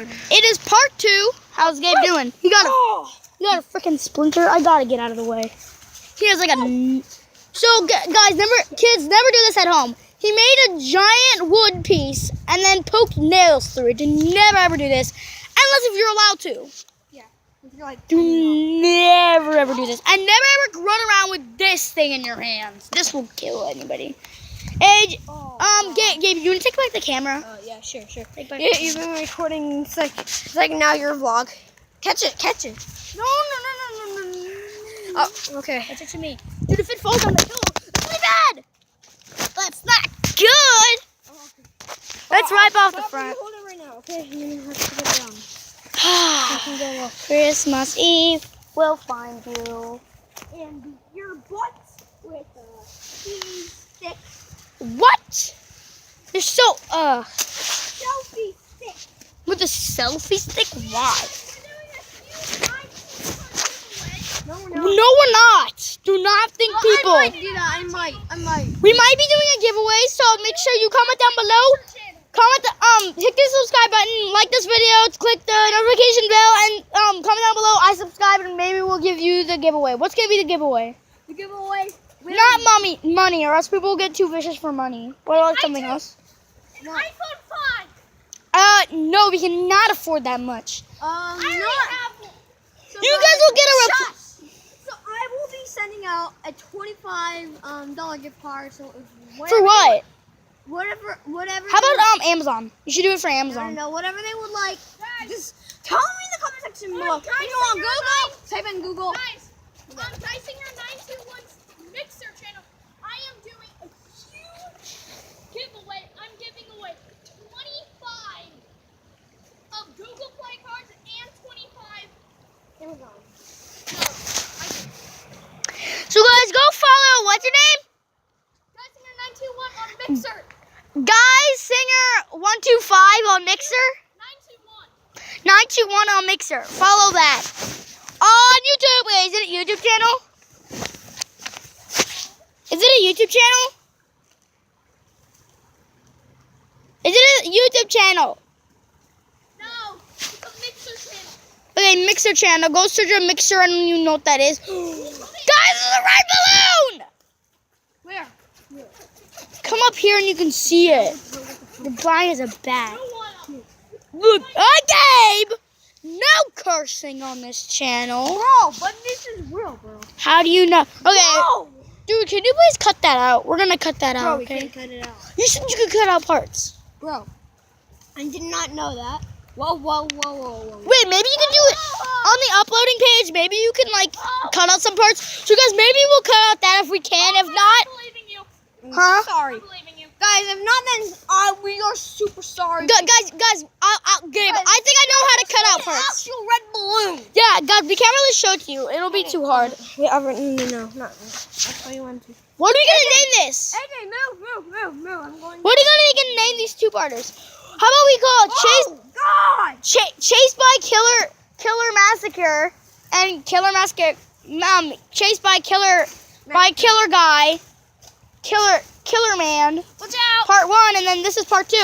It is part 2. How's Gabe doing? He got a freaking splinter. I gotta get out of the way. He has like a. So guys, kids never do this at home. He made a giant wood piece and then poked nails through it. Do never ever do this, unless if you're allowed to. Yeah. If you're like, do never ever do this, and never ever run around with this thing in your hands. This will kill anybody. Age. Gabe, you want to take back the camera? Yeah, sure. Yeah, You've been recording. It's like now your vlog. Catch it. No. Oh, okay. That's it to me. Dude, if it falls on the pillow, that's really bad. That's not good. Let's wipe off the front. Hold it right now, okay? You're gonna have to get it down. Christmas Eve, we'll find you. And your butt with a cheese stick. What? You're so Selfie stick. with a selfie stick? Why? No, we're No, not. we're not. Do not think people. I might do that. I might. We might be doing a giveaway, so make sure you comment down below. Hit the subscribe button, like this video, click the notification bell, and comment down below. I subscribe, and maybe we'll give you the giveaway. What's gonna be the giveaway? The giveaway. Not money, or else people will get too vicious for money. What about something else? An iPhone 5. No, we cannot afford that much. Not. You guys will get a So I will be sending out a $25 gift card. So for what? Whatever. How about Amazon? You should do it for I Amazon. don't know. Whatever they would like. Just tell me in the comment section below. If you go on Google, type in Google. Guys, on Dysinger921's Mixer channel, I am doing a huge giveaway. I'm giving away 25 of Google Play cards and 25 Amazon. So guys, go follow. What's your name? Dysinger921 on Mixer. Guys, Singer 125 on Mixer. 921. 921 on Mixer. Follow that. On YouTube. Wait, is it a YouTube channel? Is it a YouTube channel? Is it a YouTube channel? No, it's a Mixer channel. Okay, Mixer channel. Go search a Mixer and you know what that is. Guys, it's a red balloon! Where? Come up here and you can see it. The blind is a bat. No one. Look, Gabe! No cursing on this channel. Bro, but this is real, bro. How do you know? Okay, No. dude, can you please cut that out? We're gonna cut that Bro, out, we okay? can't cut it out. You said you could cut out parts. Bro, I did not know that. Whoa. Wait, maybe you can do it on the uploading page. Maybe you can like cut out some parts. So guys, maybe we'll cut out that if we can. If not, I believe in you. huh? Sorry. I believe in you. Guys, if not, then we are super sorry. Guys, Gabe, I think I know how to cut out parts. Actual red balloon. Yeah, guys, we can't really show it to you. It'll be too hard. Wait, no, not. That's why you want to. What are we gonna name this? AJ, move. I'm going. What are you gonna name these two-parters? How about we call it God! Chase by Killer Massacre and Killer Massacre. Chased by Killer Guy, Killer Man. Watch out. Part 1, and then this is part 2.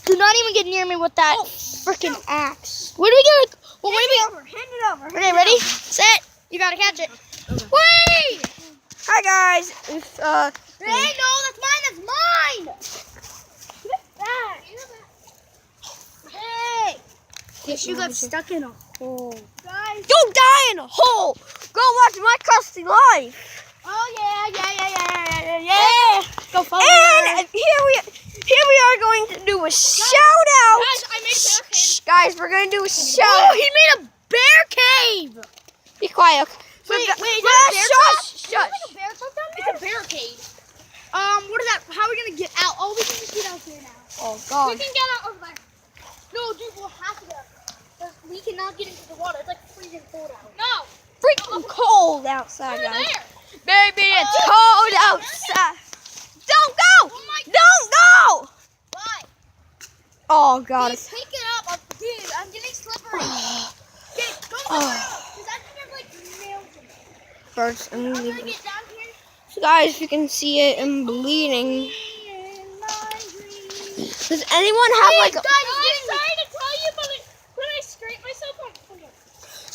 Do not even get near me with that freaking axe. What are we gonna? Well, Hand it over. Okay, ready, set. You gotta catch it. Wait! Hi guys. Hey, no, that's mine. Hey! You got stuck in a hole. Guys, don't die in a hole. Go watch My Crusty Life. Oh yeah. Go follow And here we are going to do a shout out. Guys, I made barricades. Guys, we're going to do a shout Oh, out. he made a bear cave. Be quiet. Wait, is that a bear trap? Shush. Like a bear trap down there? It's a barricade. What is that? How are we gonna get out? Oh, we can just get out here now. Oh We God. can get out over there. No, dude, we'll have to get out. Because we cannot get into the water. It's like freezing cold out. No, Freaking cold outside, over guys. there. Baby, it's cold outside. Don't go. Oh my Don't go. Why? Oh God. Please pick it up. Dude, I'm getting slippery. Okay, go because I think I've like nailed it. First, I'm gonna get down here. So guys, if you can see it, I'm bleeding. In my dreams. Does anyone have like? Guys, I'm sorry to tell you, but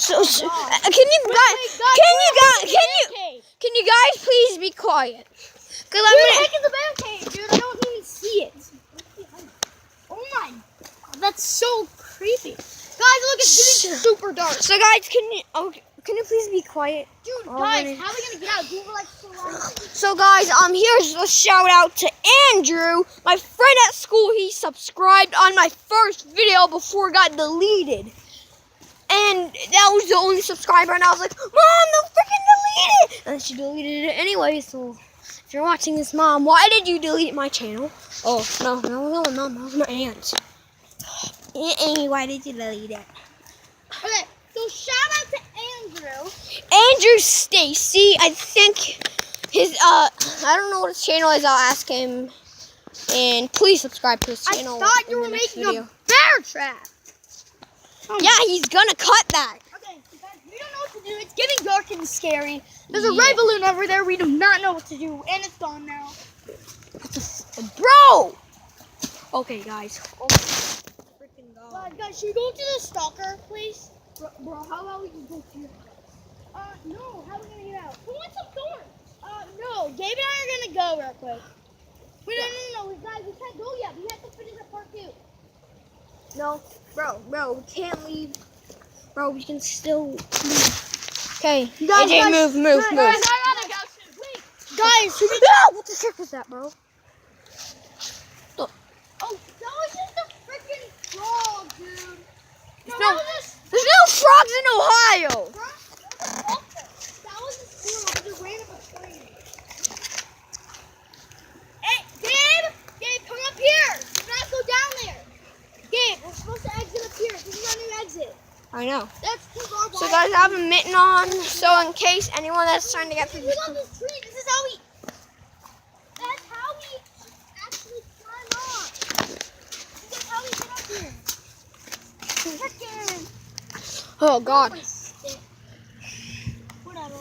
Can you guys please be quiet? Cause Where the heck is the bear cave, dude? I don't even see it. Oh my god, that's so creepy. Guys, look, it's getting super dark. So guys, can you please be quiet? Dude, guys, how are we gonna get out? Dude, we're like surrounded. So guys, here's a shout out to Andrew, my friend at school. He subscribed on my first video before it got deleted. And that was the only subscriber, and I was like, Mom, don't freaking delete it! And she deleted it anyway, so if you're watching this, Mom, why did you delete my channel? Oh, no, Mom, that was my aunt. Why did you delete it? Okay, so shout out to Andrew. Andrew Stacy, I think his, I don't know what his channel is, I'll ask him. And please subscribe to his channel. I thought you were making a bear trap. Yeah, he's gonna cut that. Okay, guys, we don't know what to do. It's getting dark and scary. There's a red balloon over there. We do not know what to do, and it's gone now. Bro! Okay, guys. Oh, freaking God. Guys, should we go to the stalker, please? Bro, how about we can go to your house? No. How are we gonna get out? Who wants some thorns? No. Gabe and I are gonna go real quick. Wait, no. Guys, we can't go yet. We have to finish our part 2. No, bro, we can't leave. Bro, we can still leave. Okay, AJ, move. Guys, I gotta go soon. Wait. Guys, should we... What the heck was that, bro? Oh, that was just a freaking frog, dude. There's no frogs in Ohio. That was a squirrel. It just ran up a tree. Hey, Gabe, come up here. Do not go down there. Gabe, we're supposed to exit up here. This is our new exit. I know. That's too barbed So guys, I have a mitten on, so in case anyone that's trying to get through Look at this tree. This is how we... That's how we actually climb up. This is how we get up here. Frickin'. Oh God. Whatever.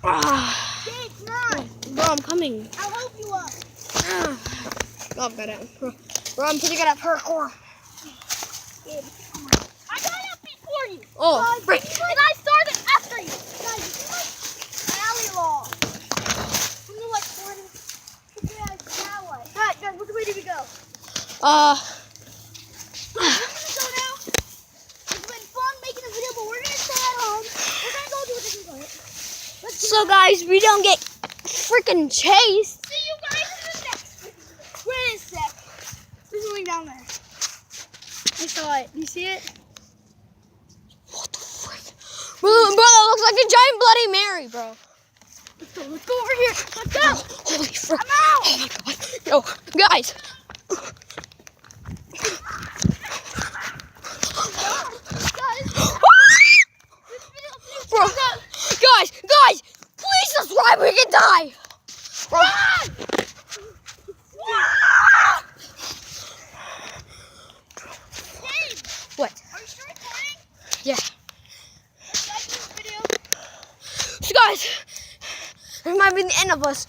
Ah. Gabe, come on. Bro, I'm coming. I'll help you up. Oh, I'm good at Bro, I'm pretty good at parkour. Gabe, come on. I got up before you. Oh, frick. And I started after you. Guys, this is like alley law. When you're like 40, now what? Alright, guys, which way do we go? Uh, We're gonna go now. It's been fun making a video, but we're gonna stay at home. We're gonna go do a different toilet. Let's do so guys, we don't get freaking chased. See you guys in the next video. Wait a sec. There's something down there. I saw it. You see it? What the frick? Bro, that looks like a giant Bloody Mary, bro. Let's go over here. Let's go. Holy frick. I'm out. Oh my God. Yo, guys. Bro, guys, please subscribe. We can die. Bro. What? Are you still recording? Yeah. Let's like this video. So guys, it might be the end of us.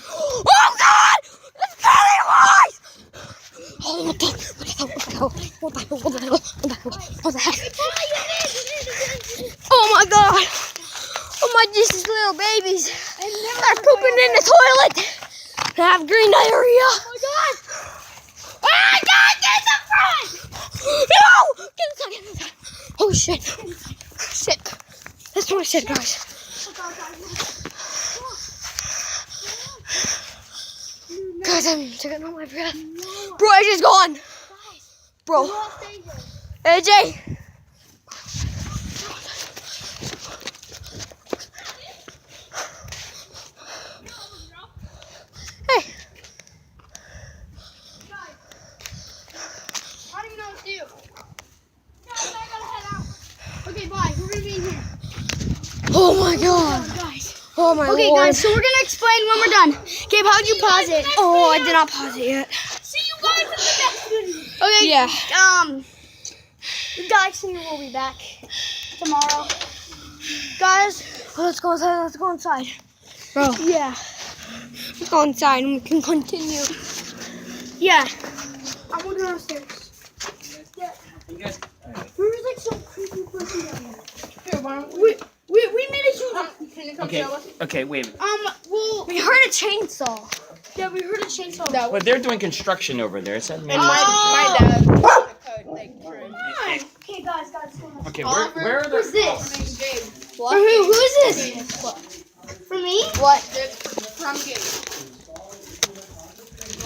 Oh God! It's Pennywise! Oh, what the heck? Oh my God! Oh my Jesus, little babies! They're pooping in the toilet. They have green diarrhea. Oh my God! Oh my God! Get the front! No! Get inside! Oh shit! Shit! That's what I said, guys. Guys, I'm taking all my breath. Bro, AJ's gone. Bro, AJ. Hey. I don't even know what to do. Guys, I gotta head out. Okay, bye. We're gonna be in here. Oh my God. Guys. Oh my Okay, Lord. guys, so we're gonna explain when we're done. Gabe, how'd you pause it? Oh, I did not pause it yet. See you guys in the next video. Okay. Yeah. The guys here will be back tomorrow. Guys, Let's go inside. Let's go inside. Bro, yeah. let's go inside and we can continue. Yeah. I'm gonna go downstairs. Yeah. You guys, There was like some creepy person down there. We made a huge. Can you come Okay. show us? Okay. Wait. Well, We heard a chainsaw. yeah, we heard a chainsaw. No. But they're doing construction over there. It said And maybe. my dad. Like, Okay, guys, come on. Okay. Where are Who's the? this? What? For who? Who is this? For me? What? From Gabe.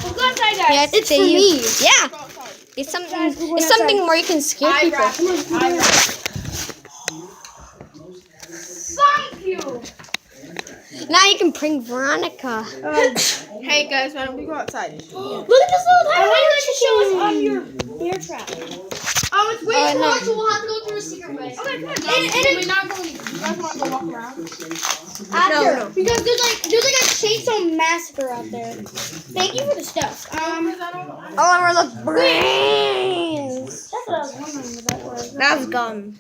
Well, go outside, guys. Yeah, it's for for me. Yeah. Go outside. It's something. Guys, we're going It's something outside. where you can scare people. I rap. Thank you. Now you can prank Veronica. Hey guys, why don't we go outside? Look at this little tiny. I want you to show us your bear trap. It's way too no. hard, so we'll have to go through a secret way. Okay, good. And We're not going. You guys want to go walk around? after, No. because there's like a chainsaw massacre out there. Thank you for the stuff. All over the brains. That's what I was wondering what that was. That's gone.